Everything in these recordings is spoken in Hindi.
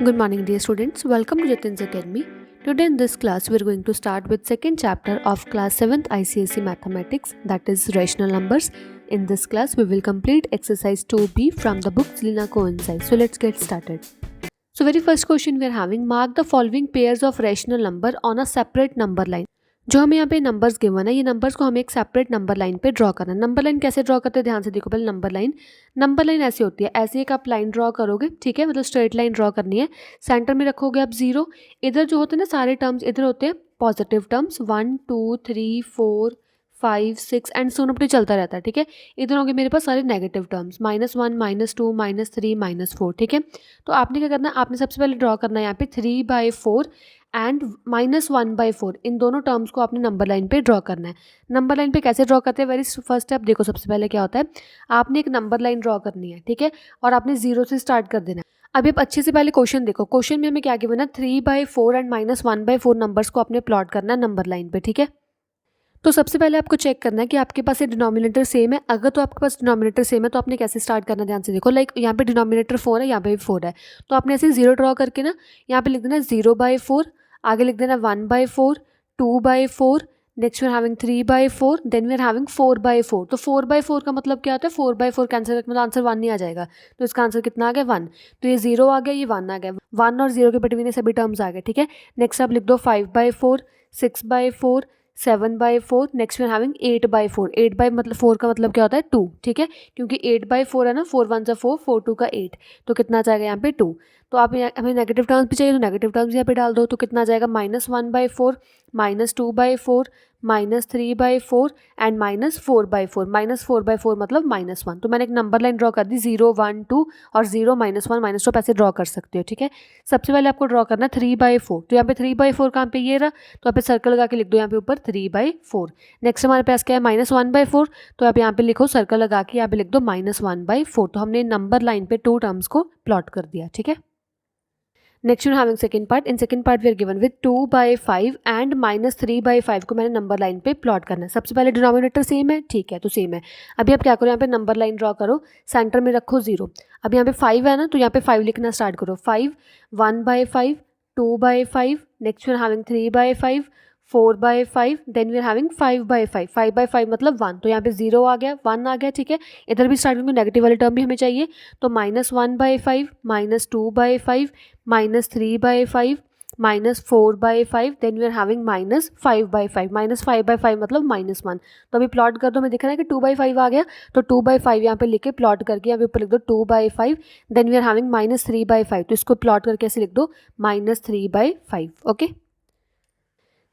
Good morning, dear students. Welcome to Jatin's Academy. Today in this class, we are going to start with second chapter of class 7th ICSE Mathematics, that is rational numbers. In this class, we will complete exercise 2B from the book Selena Coincide. So let's get started. So very first question we are having, mark the following pairs of rational number on a separate number line. जो हमें यहाँ पे नंबर्स गिवन है, ये नंबर्स को हमें एक सेपरेट नंबर लाइन पे ड्रॉ करना है. नंबर लाइन कैसे ड्रॉ करते हैं, ध्यान से देखो. पहले नंबर लाइन ऐसी होती है, ऐसे एक आप लाइन ड्रॉ करोगे, ठीक है, मतलब स्ट्रेट लाइन ड्रॉ करनी है. सेंटर में रखोगे आप 0. इधर जो होते हैं ना सारे टर्म्स, इधर होते हैं positive terms 1 2 3 4 5 6 and so on चलता रहता है, ठीक है. इधर होंगे मेरे पास सारे नेगेटिव टर्म्स -1 -2 -3 -4, ठीक है. तो आपने क्या करना है, आपने सबसे पहले ड्रॉ करना है यहाँ पे 3/4 एंड -1/4. इन दोनों टर्म्स को आपने नंबर लाइन पे ड्रॉ करना है. नंबर लाइन पे कैसे ड्रॉ करते हैं, वेरी फर्स्ट स्टेप देखो. सबसे पहले क्या होता है, आपने एक नंबर लाइन ड्रॉ करनी है, ठीक है, और आपने 0 से स्टार्ट कर देना है. अभी आप अच्छे से पहले क्वेश्चन देखो. क्वेश्चन में हमें क्या गिवन है, 3/4 एंड -1/4 नंबर्स को आपने प्लॉट करना है नंबर लाइन पे, ठीक है. तो सबसे पहले आपको चेक करना है कि आपके पास ये डिनोमिनेटर सेम है. अगर तो आपके पास डिनोमिनेटर सेम है तो आपने कैसे स्टार्ट करना है, ध्यान से देखो. लाइक यहाँ पे डिनोमिनेटर 4 है, यहाँ पे भी 4 है, तो आपने ऐसे 0 ड्रॉ करके ना यहाँ पे लिख देना 0/4, आगे लिख देना 1/4, 2/4, next we are having 3/4, then we are having 4/4. तो 4/4 का मतलब क्या होता है, 4/4 कैंसिल करके मतलब आंसर 1 नहीं आ जाएगा. तो इसका आंसर कितना आ गया, 1. तो ये 0 आ गया, ये 1 आ गया. 1 और 0 के बिटवीन ये सभी टर्म्स आ गए, ठीक है. नेक्स्ट आप लिख दो 5/4, 6/4, 7/4, नेक्स्ट वी आर हैविंग 8/4. 4 का मतलब क्या होता है, 2, ठीक है, क्योंकि 8/4 है ना, 4 1 जा 4, 4 2 का 8, तो कितना आ जाएगा यहाँ पे 2. तो आप हमें नेगेटिव टर्म्स भी चाहिए तो नेगेटिव टर्म्स यहाँ पे डाल दो. तो कितना आ जाएगा, -1/4, -2/4, -3/4 एंड -4/4. -4/4 मतलब -1. तो मैंने एक नंबर लाइन ड्रॉ कर दी, 0 1 2 और 0 -1 -2 आप ऐसे ड्रॉ कर सकते हो, ठीक है. सबसे पहले आपको ड्रॉ करना है 3/4. तो यहाँ पे 3/4 कहाँ पे, ये रहा, तो आप सर्कल लगा के लिख दो यहाँ पे ऊपर 3/4. नेक्स्ट हमारे पास क्या है, -1/4, तो आप यहाँ पे लिखो सर्कल लगा के यहाँ पे लिख दो -1/4. तो हमने नंबर लाइन पे 2 टर्म्स को प्लॉट कर दिया, ठीक है. Next you having second part. In second part we are given with 2/5 and -3/5 को मैंने नंबर लाइन पे प्लॉट करना है. सबसे पहले डिनोमिनेटर सेम है, ठीक है, तो सेम है. अभी आप क्या करो, यहाँ पे नंबर लाइन ड्रॉ करो, सेंटर में रखो 0. अब यहाँ पे 5 है ना, तो यहाँ पे 5 लिखना स्टार्ट करो. 5 1/5, 2/5, next we are having 3/5, 4/5, then we are having 5/5. 5/5 मतलब 1. तो यहाँ पे 0 आ गया, 1 आ गया, ठीक है. इधर भी स्टार्टिंग में नेगेटिव वाली टर्म भी हमें चाहिए, तो -1/5, -2/5, -3/5, -4/5, देन वी आर हैविंग -5/5. -5/5 मतलब -1. तो अभी प्लॉट कर दो, हमें दिख रहा है कि 2/5 आ गया, तो 2/5 यहाँ पे लिख के प्लॉट करके यहाँ पे ऊपर लिख दो 2/5, देन वी आर हैविंग -3/5. तो इसको प्लॉट करके ऐसे लिख दो -3/5. Okay.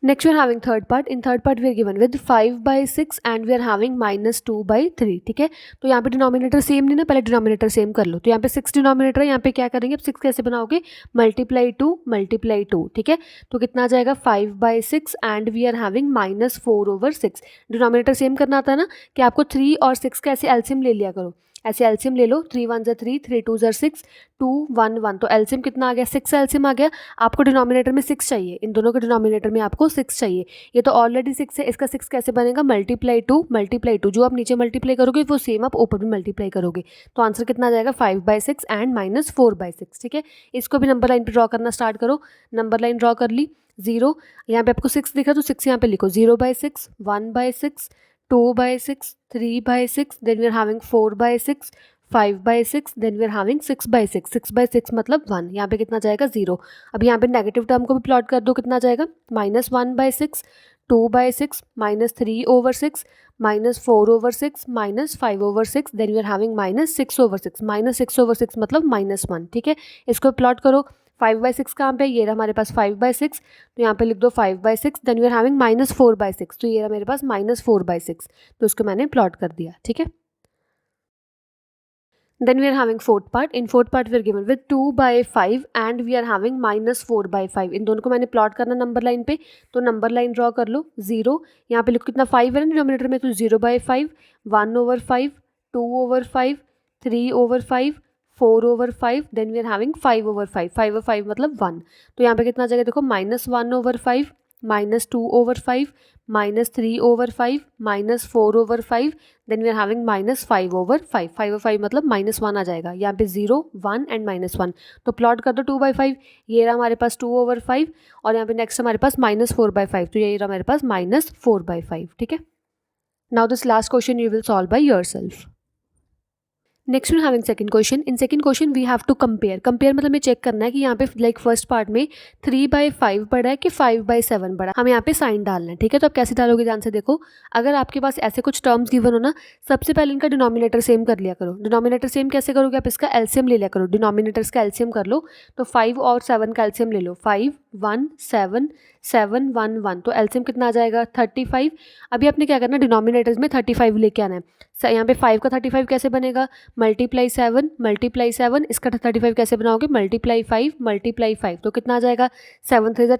Next we are having third part. In third part we are given with 5/6 and we are having -2/3, ठीक है. तो यहाँ पे डिनोमिनेटर सेम नहीं ना, पहले डिनोमिनेटर सेम कर लो. तो यहाँ पे 6 डिनोमिनेटर है, यहाँ पे क्या करेंगे, अब 6 कैसे बनाओगे, ×2, ठीक है. तो कितना आ जाएगा, 5/6 and we are having -4/6. Denominator same करना आता है ना, कि आपको 3 और 6 का ऐसे एलसीएम ले लिया करो. ऐसे एलसीएम ले लो, 3 1 जा 3, 3 2 जा 6, 2 1 1. तो एलसीएम कितना आ गया, 6 एलसीएम आ गया. आपको डिनोमिनेटर में 6 चाहिए, इन दोनों के डिनोमिनेटर में आपको 6 चाहिए. ये तो ऑलरेडी 6 है, इसका 6 कैसे बनेगा, ×2. जो आप नीचे मल्टीप्लाई करोगे वो सेम आप ऊपर भी मल्टीप्लाई करोगे. तो आंसर कितना आ जाएगा, 5/6 एंड -4/6, ठीक है. इसको भी नंबर लाइन पर ड्रॉ करना स्टार्ट करो. नंबर लाइन ड्रॉ कर ली. 0 यहाँ पे आपको 6 दिख रहा है, तो 6 यहाँ पे लिखो. 0/6, 1/6, 2/6, 3/6, then we are having 4/6, 5/6, then we are having 6/6. 6/6 मतलब 1. यहाँ पे कितना जाएगा, 0. अब यहाँ पे नेगेटिव टर्म को भी प्लॉट कर दो, कितना जाएगा, -1/6, 2/6, -3/6, -4/6, -5/6, then we are having -6/6. -6/6 मतलब -1, ठीक है. इसको प्लॉट करो. 5/6 कहाँ पे, ये रहा हमारे पास 5/6, तो यहाँ पे लिख दो 5/6, देन वी आर हैविंग -4/6. तो ये रहा मेरे पास -4/6, तो इसको मैंने प्लॉट कर दिया, ठीक है. Then we are having fourth part. In fourth part we are given with 2/5 and we are having -4/5. इन दोनों को मैंने प्लॉट करना नंबर लाइन पे, तो नंबर लाइन ड्रॉ कर लो. 0 यहाँ पे लिखो, कितना 5 है ना डिनोमिनेटर में, तो 0/5, 1/5, 2/5, 3/5, 4/5, देन वी आर हैविंग 5/5. 5/5 मतलब 1. तो यहाँ पे कितना आ जाएगा, देखो -1/5, -2/5, -3/5, -4/5, देन वी आर हैविंग -5/5। 5/5 मतलब -1 आ जाएगा, यहाँ पे 0, 1 एंड -1। तो प्लॉट कर दो 2/5, ये रहा हमारे पास 2/5 और यहाँ पे नेक्स्ट हमारे पास -4/5, तो ये रहा हमारे पास -4/5। ठीक है, now this last question you will solve by yourself. Next we having second question. In second question we have to compare मतलब हमें चेक करना है कि यहाँ पे लाइक फर्स्ट पार्ट में 3/5 बड़ा है कि 5/7 बड़ा है, हमें यहाँ पे साइन डालना है। ठीक है, तो आप कैसे डालोगे ध्यान से देखो। अगर आपके पास ऐसे कुछ टर्म्स गिवन हो ना, सबसे पहले इनका डिनोमिनेटर सेम कर लिया करो। डिनोमिनेटर सेम कैसे करोगे, आप इसका एलसीएम ले लिया करो, डिनोमिनेटर्स का एलसीएम कर लो। तो 5 और 7 का एलसीएम ले लो, 5 1 7 7 1 1, तो एलसीएम कितना आ जाएगा 35। अभी आपने क्या करना है, डिनोमिनेटर्स में 35 लेके आना है। यहाँ पे 5 का 35 कैसे बनेगा, मल्टीप्लाई 7, इसका 35 कैसे बनाओगे, मल्टीप्लाई 5, तो कितना आ जाएगा 7 3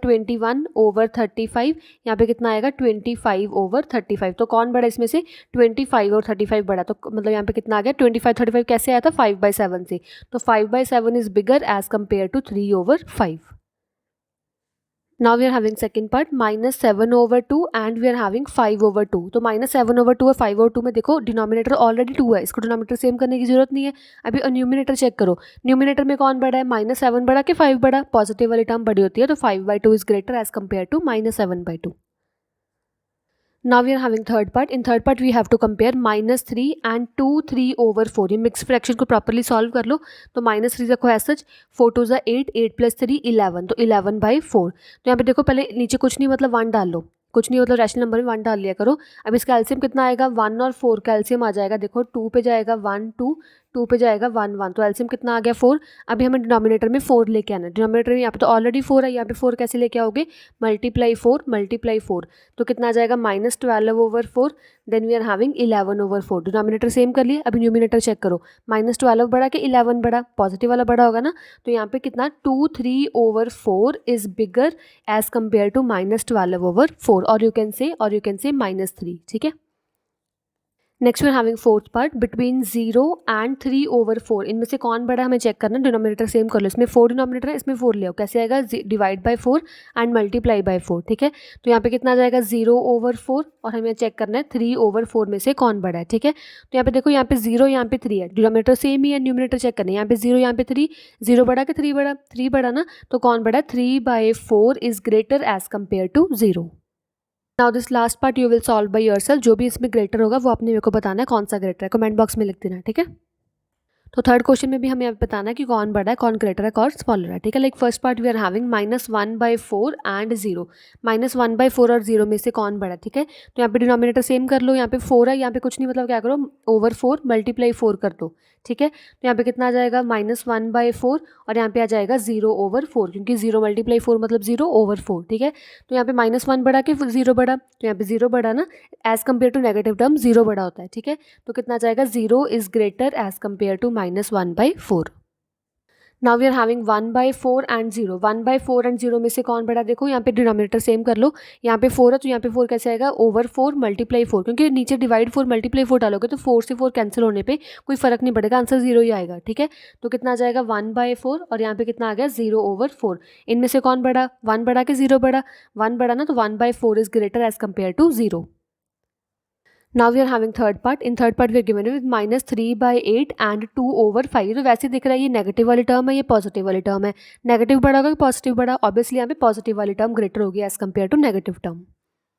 21/35, यहाँ पे कितना आएगा 25/35। तो कौन बड़ा इसमें से, 25 और 35 बड़ा, तो मतलब यहाँ पे कितना आ गया 25/35 कैसे आया था 5/7 से, तो 5/7 is bigger as compare to 3/5। Now we are having second part -7/2 and we are having 5/2। तो -7/2 और 5/2 में देखो डिनोमिनेटर ऑलरेडी 2 है, इसको डिनोमिनेटर सेम करने की जरूरत नहीं है। अभी न्यूमिनेटर चेक करो, न्यूमिनेटर में कौन बड़ा है, -7 बड़ा कि 5 बड़ा, पॉजिटिव वाली टर्म बड़ी होती है, तो 5/2 is greater as compare to -7/2। Now we are having third part. In third part we have to compare -3 and 2 3/4। ये मिक्स फ्रैक्शन को प्रॉपरली सॉल्व कर लो। तो -3 रखो एज सच, 4 2 8, 8 + 3 11, तो 11/4। तो यहाँ पे देखो पहले नीचे कुछ नहीं मतलब 1 डाल लो, कुछ नहीं मतलब रैशनल नंबर में 1 डाल लिया करो। अब इसका एलसीएम कितना आएगा, 1 और 4 का एलसीएम आ जाएगा, देखो 2 पे जाएगा 1 2, 2 पे जाएगा 1 1, तो एलसीएम कितना आ गया 4। अभी हमें डिनोमिनेटर में 4 लेके आना है, डिनोमिनेटर में यहाँ पे तो ऑलरेडी 4 है, यहाँ पे 4 कैसे लेके आओगे, मल्टीप्लाई 4, तो कितना आ जाएगा -12/4, then we are having 11/4। Denominator same कर लिए, अभी न्यूमिनेटर चेक करो, -12 बड़ा कि 11 बड़ा, पॉजिटिव वाला बड़ा होगा ना, तो यहाँ पे कितना 2 3/4 is bigger as compare to -12/4, और यू कैन से -3। ठीक है, next we are having fourth part between 0 and 3/4। इनमें से कौन बड़ा है हमें चेक करना, डिनोमिनेटर सेम कर लो, इसमें 4 डिनोमिनेटर है, इसमें 4 ले आओ, कैसे आएगा divide by 4 and multiply by 4। ठीक है, तो यहाँ पे कितना आ जाएगा 0/4, और हमें चेक करना है 3/4 में से कौन बड़ा है। ठीक है, तो यहाँ पे देखो, यहाँ पे 0 यहाँ पे 3 है, डिनोमिनेटर सेम ही है, न्यूमिनेटर चेक करना है, यहाँ पे 0 यहाँ पे 3, 0 बड़ा कि 3 बड़ा, 3 बड़ा ना, तो कौन बड़ा है 3/4 is greater as compare to 0। Now this last part you will solve by yourself, जो भी इसमें ग्रेटर होगा वो आपने मेरे को बताना है कौन सा ग्रेटर है, कमेंट बॉक्स में लिख देना। ठीक है, तो थर्ड क्वेश्चन में भी हमें बताना है कि कौन बड़ा है, कौन ग्रेटर है, कौन स्मॉलर है। ठीक है, like first part we are having -1/4 and 0, -1/4 और 0 में से कौन बड़ा है। ठीक है, तो यहाँ पे डिनोमिनेटर सेम कर लो, यहाँ पे 4 है, यहाँ पे कुछ नहीं मतलब क्या करो, /4 मल्टीप्लाई 4 कर दो। ठीक है, तो यहाँ पे कितना आ जाएगा -1/4, और यहाँ पे आ जाएगा 0/4, क्योंकि 0 × 4 मतलब 0/4। ठीक है, तो यहाँ पे -1 बड़ा कि 0 बड़ा, तो यहाँ पे 0 बड़ा ना, as compare to negative term 0 बड़ा होता है। ठीक है, तो कितना आ जाएगा 0 is greater as compare to -1/4। Now we are having 1/4 and 0। 1/4 and 0 में से कौन बड़ा, देखो यहाँ पे डिनोमिनेटर सेम कर लो, यहाँ पे 4 है तो यहाँ पे 4 कैसे आएगा, /4 मल्टीप्लाई 4, क्योंकि नीचे डिवाइड 4 मल्टीप्लाई 4 डालोगे तो 4 से 4 कैंसिल होने पे कोई फर्क नहीं पड़ेगा, आंसर 0 ही आएगा। ठीक है, तो कितना आ जाएगा 1/4, और यहाँ पे कितना आ गया 0/4। इनमें से कौन बड़ा, 1 बड़ा कि 0 बड़ा, 1 बड़ा ना, तो 1/4 is greater as compare to 0। Now we are having third part. In third part we are given with -3/8 and 2/5। तो वैसे दिख रहा है ये नेगेटिव वाली टर्म है, ये पॉजिटिव वाली टर्म है, नेगेटिव बड़ा होगा कि पॉजिटिव बड़ा, ऑब्वियसली यहाँ पे पॉजिटिव वाली टर्म ग्रेटर होगी as compare to negative term.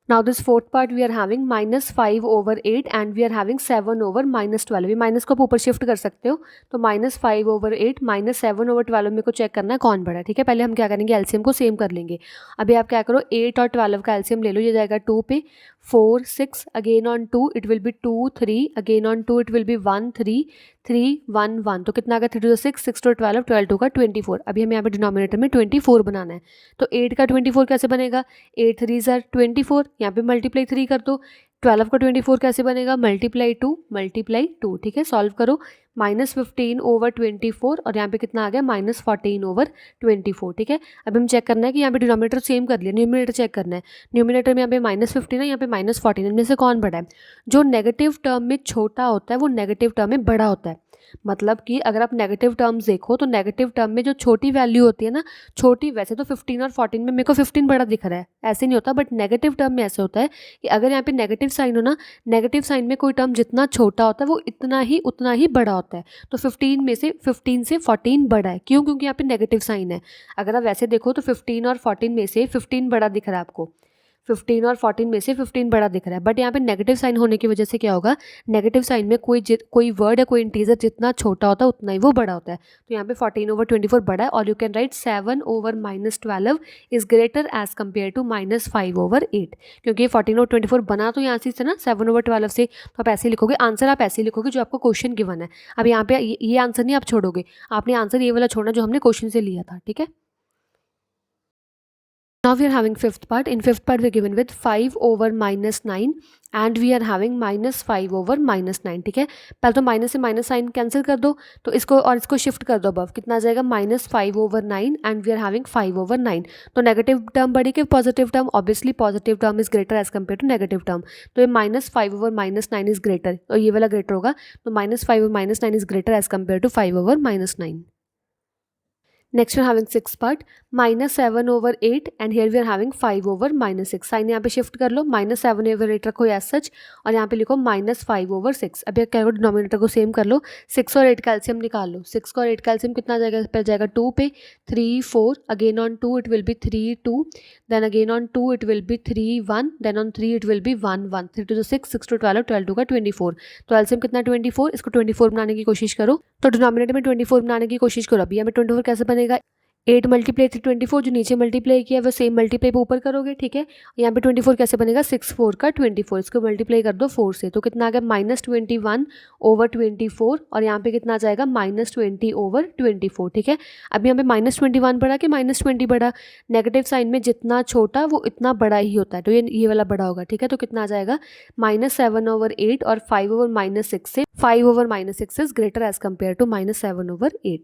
Now this fourth part we are having -5/8 and we are having 7/-12। ये माइनस को आप ऊपर शिफ्ट कर सकते हो, तो -5/8 -7/12 में को चेक करना है कौन बड़ा है। ठीक है, पहले हम क्या करेंगे, एलसीएम को सेम कर लेंगे। अभी आप क्या करो, 8 और 12 का एलसीएम ले लो, ये जाएगा 2 पे, 4 6, again on 2 it will B 2 3, again on 2 it will be 1 3 3 1 1, तो कितना आ गया 3 2 6, 6 2 12, 12 2 का 24। अभी हमें यहाँ पे डिनोमिनेटर में 24 बनाना है, तो 8 का 24 कैसे बनेगा, 8 3 ज़ार 24, यहाँ पे मल्टीप्लाई 3 कर दो। 12 का 24 कैसे बनेगा, ×2 ×2। ठीक है, सॉल्व करो, -15/24 और यहाँ पे कितना आ गया -14/24, ठीक है। अब हम चेक करना है कि यहाँ पे डिनोमिनेटर सेम कर लिया, न्यूमिनेटर चेक करना है। न्यूमिनेटर में यहाँ पे -15 है, यहाँ पे -14, इनमें से कौन बड़ा है? जो नेगेटिव टर्म में छोटा होता है वो नेगेटिव टर्म में बड़ा होता है। मतलब कि अगर आप नेगेटिव टर्म्स देखो तो नेगेटिव टर्म में जो छोटी वैल्यू होती है ना, छोटी, वैसे तो 15 और 14 में मेरे को 15 बड़ा दिख रहा है, ऐसे नहीं होता, बट नेगेटिव टर्म में ऐसे होता है कि अगर यहाँ पे नेगेटिव साइन हो ना, नेगेटिव साइन में कोई टर्म जितना छोटा होता है वो उतना ही बड़ा होता है। तो 15 से 14 बड़ा है, क्यों? क्योंकि यहाँ पे नेगेटिव साइन है। अगर आप वैसे देखो तो 15 और 14 में से 15 बड़ा दिख रहा है आपको, 15 और 14 में से 15 बड़ा दिख रहा है, बट यहाँ पे नेगेटिव साइन होने की वजह से क्या होगा, नेगेटिव साइन में कोई वर्ड या कोई इंटीजर जितना छोटा होता है उतना ही वो बड़ा होता है। तो यहाँ पे 14/24 बड़ा है, और you can write 7/-12 is greater as compare to -5/8, क्योंकि 14/24 बना तो यहाँ से ना 7/12 से, तो आप ऐसे लिखोगे, आंसर आप ऐसे लिखोगे जो आपको क्वेश्चन गिवन है। अब यहाँ पे ये आंसर नहीं आप छोड़ोगे, आपने आंसर ये वाला छोड़ना जो हमने क्वेश्चन से लिया था, ठीक है। Now we are having fifth part. In fifth part we are given with 5/-9 and we are having -5/-9, ठीक है। पहले तो माइनस से माइनस साइन कैंसिल कर दो, तो इसको और इसको शिफ्ट कर दो अबव, कितना आ जाएगा -5/9 एंड वी आर हैविंग 5/9। तो नेगेटिव टर्म बड़ी कि positive term? Obviously positive term is greater as compare to negative term, तो ये -5/-9 इज ग्रेटर, और ये वाला ग्रेटर होगा, तो -5/-9 is greater as compare to 5/-9। Next we are having six part, -7/8 and here we are having 5/-6। Sign यहाँ पे शिफ्ट कर लो, -7/8 रखो एज सच, और यहाँ पे लिखो -5/6। अब क्या करो, डिनोमिनेटर को सेम कर लो, 6 और 8 का एलसीएम निकाल लो। 6 और 8 का एलसीएम कितना जाएगा? पहले जाएगा 2 पे, 3 4, again on 2 it will be 3 2, then again on 2 it will be 3 1, then on 3 it will be 1 1, 3 2 6, 6 2 12, 12 2 का 24। तो एलसीएम कितना 24, इसको 24 बनाने की कोशिश करो, तो डिनोमिनेटर में 24 बनाने की कोशिश करो। अभी यहाँ पे 24 कैसे बनेगा? 8 मल्टीप्लाई 24, जो नीचे मल्टीप्लाई किया है वो सेम मल्टीप्लाई पे ऊपर करोगे, ठीक है। यहाँ पे 24 कैसे बनेगा? 6 4 का 24, इसको मल्टीप्लाई कर दो 4 से, तो कितना आ गया -21/24, और यहाँ पे कितना आ जाएगा -20/24, ठीक है। अब यहाँ पे -21 बढ़ा कि -20 बढ़ा? नेगेटिव साइन में जितना छोटा वो इतना बड़ा ही होता है, तो ये वाला बड़ा होगा, ठीक है। तो कितना आ जाएगा -7/8 और 5/-6 से 5/-6 is greater as compare to -7/8।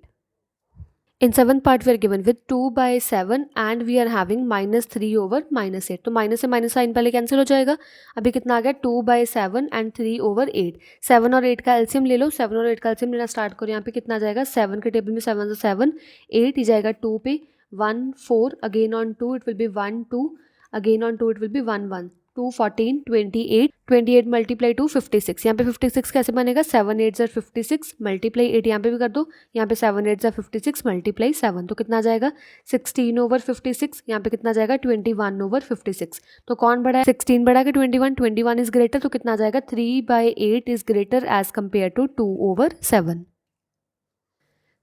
In seventh part we are given with 2/7 and we are having -3/-8, तो माइनस से माइनस साइन पहले कैंसिल हो जाएगा। अभी कितना आ गया 2/7 एंड 3/8। 7 और 8 का एलसीएम ले लो, 7 और 8 का एलसीएम लेना स्टार्ट करो। यहाँ पे कितना आ जाएगा? 7 के टेबल में 7 से 7, 8 ही जाएगा 2 पे, 1 4, again on 2 it will be 1 2, again on 2 it will be 1 1, 2 14 28, 28 multiply 2 56। यहाँ पे 56 कैसे बनेगा? 7 8 ज़र 56 मल्टीप्लाई 8 यहाँ पे भी कर दो, यहाँ पे 7 8 ज़र 56 मल्टीप्लाई 7, तो कितना आ जाएगा 16/56। यहाँ पे कितना जाएगा 21/56। तो कौन बड़ा है? 16 बड़ा कि 21? 21 इज ग्रेटर, तो कितना आ जाएगा 3/8 is greater as compare to 2/7।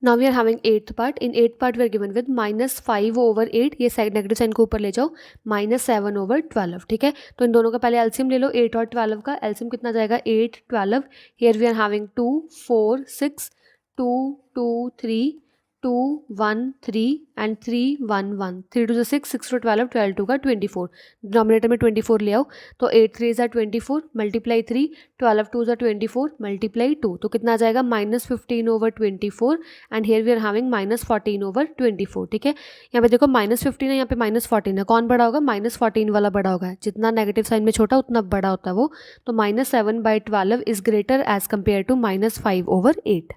Now we are having eighth part. In eighth part we are given with -5/8, ये साइड नेगेटिव साइन को ऊपर ले जाओ, -7/12, ठीक है। तो इन दोनों का पहले एलसीएम ले लो, 8 और 12 का एलसीएम कितना जाएगा 8 12। Here we are having 2 4 6, 2 2 3, 2 1 3 and 3 1 1, 3 2 6, 6 2 12, 12 2 का 24। डिनोमिनेटर में 24 ले आओ, तो 8 3 ज़ा 24 मल्टीप्लाई 3, 12 2 ज़ा 24 मल्टीप्लाई 2, तो कितना आ जाएगा -15/24 and here we are having -14/24, ठीक है। यहाँ पे देखो -15 है, यहाँ पे -14 है, कौन बड़ा होगा? -14 वाला बड़ा होगा, जितना नेगेटिव साइन में छोटा उतना बड़ा होता है वो, तो -7/12 is greater as compare to -5/8।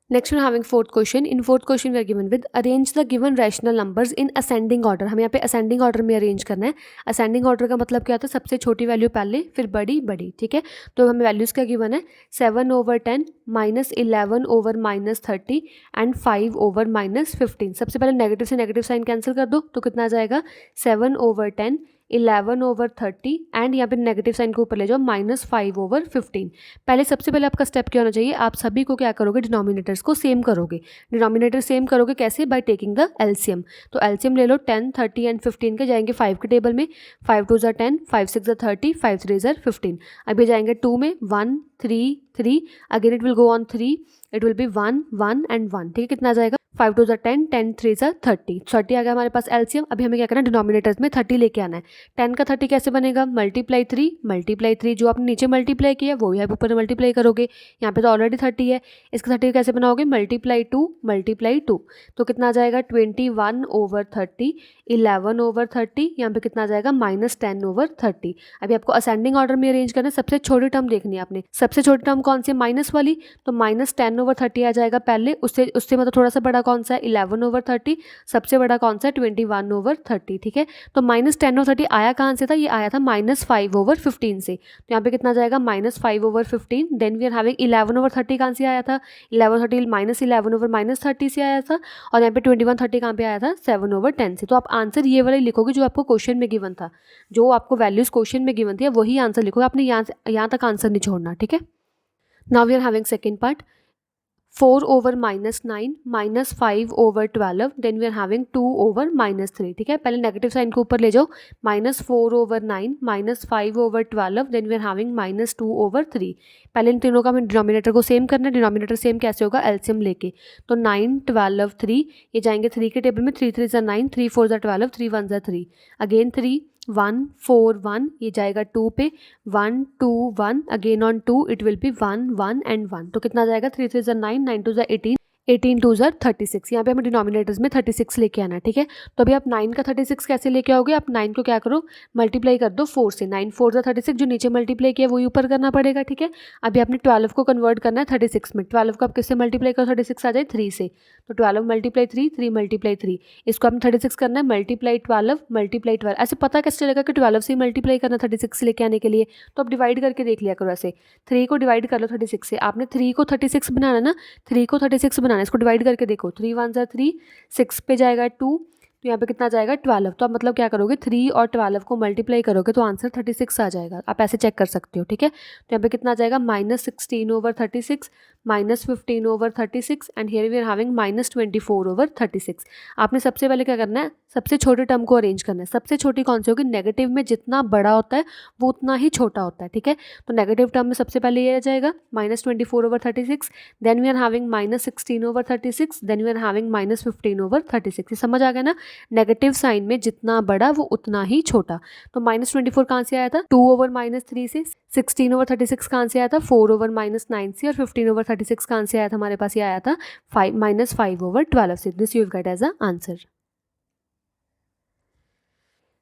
Next we are having fourth question. In fourth question we are given with arrange the given rational numbers in ascending order. हमें यहाँ पे असेंडिंग ऑर्डर में अरेंज करना है। असेंडिंग ऑर्डर का मतलब क्या होता है? सबसे छोटी वैल्यू पहले, फिर बड़ी बड़ी, ठीक है। तो हमें वैल्यूज़ क्या गिवन है? 7/10, -11/-30 एंड 5/-15। सबसे पहले नेगेटिव से नेगेटिव साइन कैंसिल कर दो, तो कितना आ जाएगा 7/10, 11/30 एंड यहाँ पे नेगेटिव साइन को ऊपर ले जाओ, -5/15। पहले सबसे पहले आपका स्टेप क्या होना चाहिए? आप सभी को क्या करोगे? डिनोमिनेटर्स को सेम करोगे। डिनोमिनेटर सेम करोगे कैसे? By taking the LCM. तो एलसीएम ले लो, 10 30 एंड 15 के जाएंगे 5 के टेबल में, 5 2 ज़ा 10, 5 6 ज़ा 30, 5 3 ज़ा 15। अभी जाएंगे 2 में, 1 3 3, again it will go on 3, it will be 1 1 and 1, ठीक है। कितना आ जाएगा 5 टू ज़ा 10, 10 3 ज़ा 30, 30 आ गया हमारे पास एलसीएम। अभी हमें क्या करना है, डिनोमिनेटर्स में 30 लेके आना है। 10 का 30 कैसे बनेगा, मल्टीप्लाई 3 जो आपने नीचे मल्टीप्लाई किया वही आप ऊपर मल्टीप्लाई करोगे। यहाँ पे तो ऑलरेडी 30 है, इसका 30 कैसे बनाओगे, मल्टीप्लाई 2 तो कितना आ जाएगा 21/30, 11/30, यहाँ पे कितना आ जाएगा -10/30। अभी आपको असेंडिंग ऑर्डर में अरेंज करना है। सबसे छोटी टर्म देखनी है आपने, सबसे छोटी टर्म कौन सी, माइनस वाली, तो -10/30 आ जाएगा पहले, उससे उससे मतलब थोड़ा सा बड़ा कौन सा है 11/30, सबसे बड़ा कौन सा है 21/30। ठीक है, तो -10/30 आया कहाँ से था, ये आया था -5/15 से, तो यहाँ पे कितना आ जाएगा -5/15। देन वी आर हैविंग 11/30 कहाँ से आया था, 11/30 -11/-30 से आया था, और यहाँ पे 21/30 कहाँ पे आया था 7/10 से। तो आप आंसर ये वाला लिखोगे जो आपको क्वेश्चन में गिवन था, जो आपको वैल्यूज क्वेश्चन में गिवन थी वही आंसर लिखोगे, आपने यहाँ तक आंसर नहीं छोड़ना। ठीक है, now we are having second part, 4/-9 -5/12, then we are having 2/-3। ठीक है, पहले नेगेटिव साइन को ऊपर ले जाओ, -4/9 -5/12, देन वी आर हैविंग -2/3। पहले इन तीनों का हमें डिनोमिनेटर को सेम करना है। डिनोमिनेटर सेम कैसे होगा, एलसीएम लेके, तो 9 12 3, ये जाएंगे 3 के टेबल में, 3 3 ज़ा 9, 3 4 ज़ा 12, 3 1 ज़ा 3, अगेन 3 1 4 1, ये जाएगा 2 पे, 1 2 1, again on 2 it will be 1 1 and 1, तो कितना जाएगा 3 3 ज़ा 9, 9 2 ज़ा 18, 18 2 ज़ा 36। यहाँ पे हमें डिनोमिनेटर्स में 36 लेके आना है। ठीक है, तो अभी आप 9 का 36 कैसे लेके आओगे, आप 9 को क्या करो, मल्टीप्लाई कर दो 4 से, 9 4 ज़ा 36, जो नीचे मल्टीप्लाई किया वही ऊपर करना पड़ेगा। ठीक है, अभी आपने 12 को कन्वर्ट करना है 36 में, 12 को आप किससे मल्टीप्लाई करो, 36 आ जाए 3 से, तो 12 मल्टीप्लाई 3, 3 मल्टीप्लाई 3, इसको आपने 36 करना है मल्टीप्लाई 12, ऐसे पता कैसे चलेगा कि 12 से मल्टीप्लाई करना 36 से लेके आने के लिए, तो आप डिवाइड करके देख लिया करो। ऐसे 3 को डिवाइड कर लो 36 से, आपने 3 को 36 बनाना ना, 3 को 36 बनाना है, इसको डिवाइड करके देखो, 3 1 ज़ा 3, 6 पे जाएगा 2, तो यहाँ पे कितना जाएगा 12, तो आप मतलब क्या करोगे 3 और 12 को मल्टीप्लाई करोगे तो आंसर 36 आ जाएगा, आप ऐसे चेक कर सकते हो। ठीक है, तो यहाँ पे कितना आ जाएगा -16/36, -15/36, and here we are having -24/36। आपने सबसे पहले क्या करना है, सबसे छोटे टर्म को अरेंज करना है। सबसे छोटी कौन सी होगी, नेगेटिव में जितना बड़ा होता है वो उतना ही छोटा होता है। ठीक है, तो नेगेटिव टर्म में सबसे पहले ये आ जाएगा -24/36, then we are having -16/36, then we are having -15/36। ये समझ आ गया ना, नेगेटिव साइन में जितना बड़ा वो उतना ही छोटा। तो -24 कहाँ से आया था, 2/-3 से, 16/36 कहाँ से आया था, 4/-9 से, और 15/36 कहाँ से आया था, हमारे पास ये आया था -5/12 से। This you get as a answer.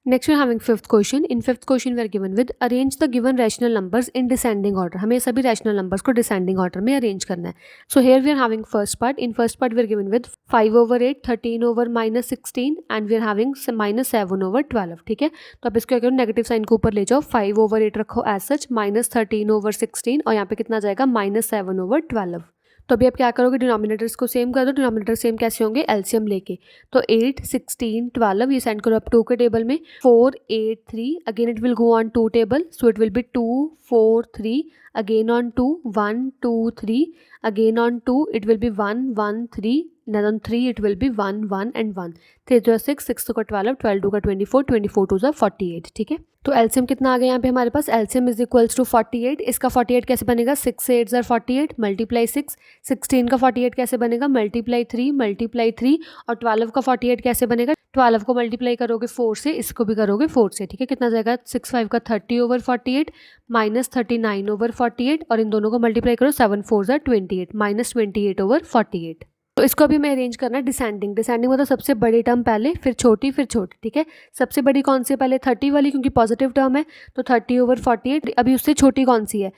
Next we are having fifth question. In fifth question we are given with arrange the given rational numbers in descending order. हमें सभी rational numbers को descending order में arrange करना है. So here we are having first part. In first part we are given with 5/8, 13/-16 and we are having -7/12. ठीक है, तो आप इसको क्या करो, नेगेटिव साइन को ऊपर ले जाओ, 5/8 रखो एज सच, -13/16 और यहाँ पे कितना जाएगा -7/12। तो अभी आप क्या करोगे, डिनोमिनेटर्स को सेम कर दो। डिनोमिनेटर सेम कैसे होंगे, एलसीएम लेके, तो 8 16 12 ये सेंड करो आप 2 के टेबल में, 4 8 3, again it will go on 2 table, so it will B 2 4 3, again on 2 1 2 3, again on 2 it will be 1 1 3, then on 3 it will be 1 1 and 1, 3 2 6, 6 2 12, 12 2 24, 24 2 48। ठीक है, तो एलसीएम कितना आ गया यहाँ पे हमारे पास, एलसीएम इज इक्वल्स टू 48। इसका 48 कैसे बनेगा, 6 8 48 मल्टीप्लाई 6, 16 का 48 कैसे बनेगा, मल्टीप्लाई 3 और 12 का 48 कैसे बनेगा, 12 को मल्टीप्लाई करोगे 4 से, इसको भी करोगे 4 से। ठीक है, कितना जाएगा 6 5 का 30/48 -39/48, और इन दोनों को मल्टीप्लाई करो 7 4 28 -28/48। तो इसको अभी हमें अरेंज करना है डिसेंडिंग। डिसेंडिंग मतलब सबसे बड़ी टर्म पहले, फिर छोटी, फिर छोटी। ठीक है, सबसे बड़ी कौन सी है, पहले 30 वाली, क्योंकि पॉजिटिव टर्म है, तो 30/48। अभी उससे छोटी कौन सी है,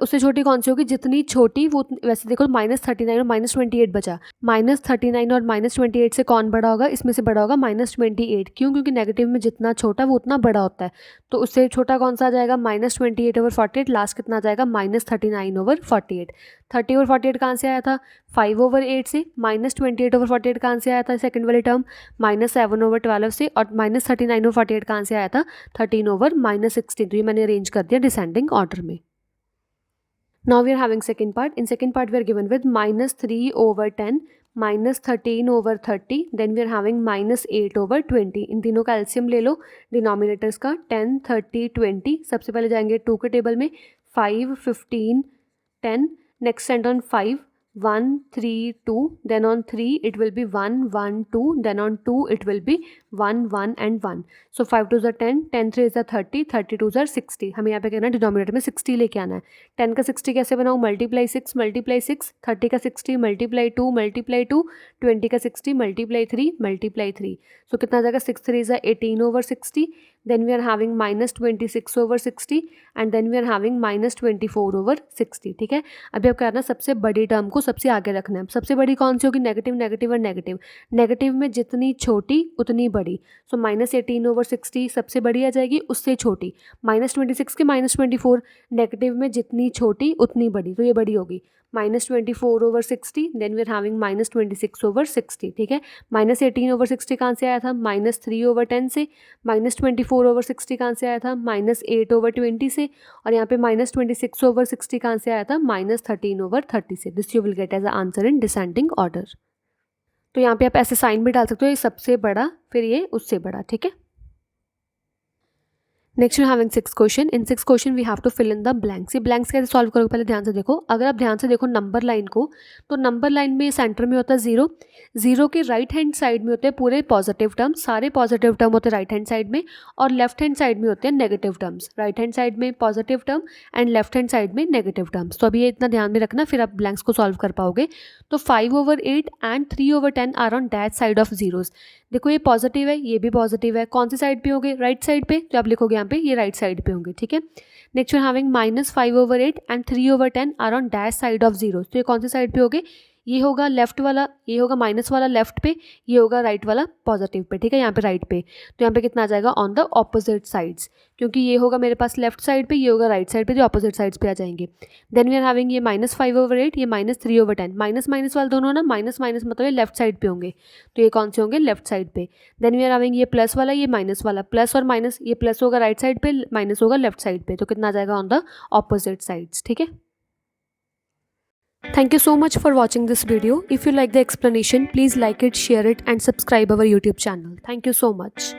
उससे छोटी कौन सी होगी, जितनी छोटी वो, वैसे देखो -39 और -28 बचा, -39 और -28 से कौन बड़ा होगा, इसमें से बड़ा होगा -28। क्यों, क्योंकि नेगेटिव में जितना छोटा वो उतना बड़ा होता है, तो उससे छोटा कौन सा आ जाएगा -28/48, लास्ट कितना आ जाएगा -39/48। 30/48 कहाँ से आया था, 5/8 से, -28/48 कहाँ से आया था, सेकंड वाली टर्म -7/12 से, और -39/48 कहाँ से आया था, 13/-16। तो ये मैंने अरेंज कर दिया डिसेंडिंग ऑर्डर में। Now we are having second part. In second part we are given with -3/10, -13/30, then we are having -8/20। इन तीनों का एलसीएम ले लो डिनोमिनेटर्स का, 10 30 20। सबसे पहले जाएंगे 2 के टेबल में, 5 15 10, next send on 5 1 3 2, then on 3 it will be 1 1 2, then on 2 it will be 1 1 and 1. So 5 2s are 10, 10 3s are 30, 30 2s are 60. हमें यहाँ पे कहना है डिनोमिनेटर में 60 लेके आना है. 10 का 60 कैसे बनाऊँ? मल्टीप्लाई 6 मल्टीप्लाई 6, 30 का 60 मल्टीप्लाई 2 मल्टीप्लाई 2, 20 का 60 मल्टीप्लाई 3 मल्टीप्लाई 3. सो कितना आ जाएगा? 6 3s are 18 over 60. Then we are having minus 26 over 60 and then we are having minus 24 over 60. ठीक है. अभी आप करना सबसे बड़ी टर्म को सबसे आगे रखना है. सबसे बड़ी कौन सी होगी? नेगेटिव नेगेटिव और नेगेटिव. नेगेटिव में जितनी छोटी उतनी बड़ी. सो माइनस 18 over 60 सबसे बड़ी आ जाएगी, उससे छोटी. माइनस 26 के माइनस 24, नेगेटिव में जितनी छोटी उतनी बड़ी, तो ये बड़ी होगी. Minus 24 over 60, then we are having minus 26 over 60. ठीक है. माइनस 18 over 60 कहाँ से आया था? माइनस 3 over 10 से. माइनस 24 over 60 कहाँ से आया था? माइनस 8 over 20 से. और यहाँ पे माइनस 26 over 60 कहाँ से आया था? माइनस 13 over 30 से. This you will get as a answer in descending order. तो यहाँ पे आप ऐसे साइन भी डाल सकते हो, ये सबसे बड़ा फिर ये उससे बड़ा. ठीक है. Next you having 6 question. In 6 question we have to fill in the blanks. ये ब्लैंक्स कैसे सॉल्व करोगे पहले ध्यान से देखो. अगर आप ध्यान से देखो नंबर लाइन को, तो नंबर लाइन में सेंटर में होता है 0. 0 के राइट हैंड साइड में होते हैं पूरे पॉजिटिव टर्म्स, सारे पॉजिटिव टर्म होते हैं राइट हैंड साइड में, और लेफ्ट हैंड साइड में होते हैं negative terms. Right hand side में positive term and left hand side में नेगेटिव टर्म्स. तो अभी ये इतना ध्यान में रखना, फिर आप ब्लैंक्स को सॉल्व कर पाओगे. तो 5 over 8 and 3 over 10 are on that side of zeros. देखो ये पॉजिटिव है, ये भी पॉजिटिव है. कौन सी साइड पे होंगे? राइट साइड पे. जो आप लिखोगे यहाँ पे, ये राइट साइड पे होंगे. ठीक है. Next you are having minus 5 over 8 and 3 over 10 are on dash side of zeros. तो ये कौन सी साइड पे होंगे? ये होगा लेफ्ट वाला, ये होगा माइनस वाला लेफ्ट पे, ये होगा राइट वाला पॉजिटिव पे. ठीक है. यहाँ पे राइट पे, तो यहाँ पे कितना आ जाएगा? ऑन द ऑपोजिट साइड्स, क्योंकि ये होगा मेरे पास लेफ्ट साइड पे, ये होगा राइट साइड पे, जो ऑपोजिट साइड्स पे आ जाएंगे. देन वी आर हैविंग ये माइनस 5 over 8, ये माइनस 3 over 10. माइनस माइनस वाले दोनों ना, माइनस माइनस मतलब ये लेफ्ट साइड पे होंगे, तो ये कौन से होंगे? लेफ्ट साइड पे. देन वी आर हैविंग ये प्लस वाला, ये माइनस वाला. प्लस और माइनस, ये प्लस होगा राइट साइड पे, माइनस होगा लेफ्ट साइड पे, तो कितना आ जाएगा? On the opposite sides. ठीक है. Thank you so much for watching this video. If you like the explanation, please like it, share it and subscribe our YouTube channel. Thank you so much.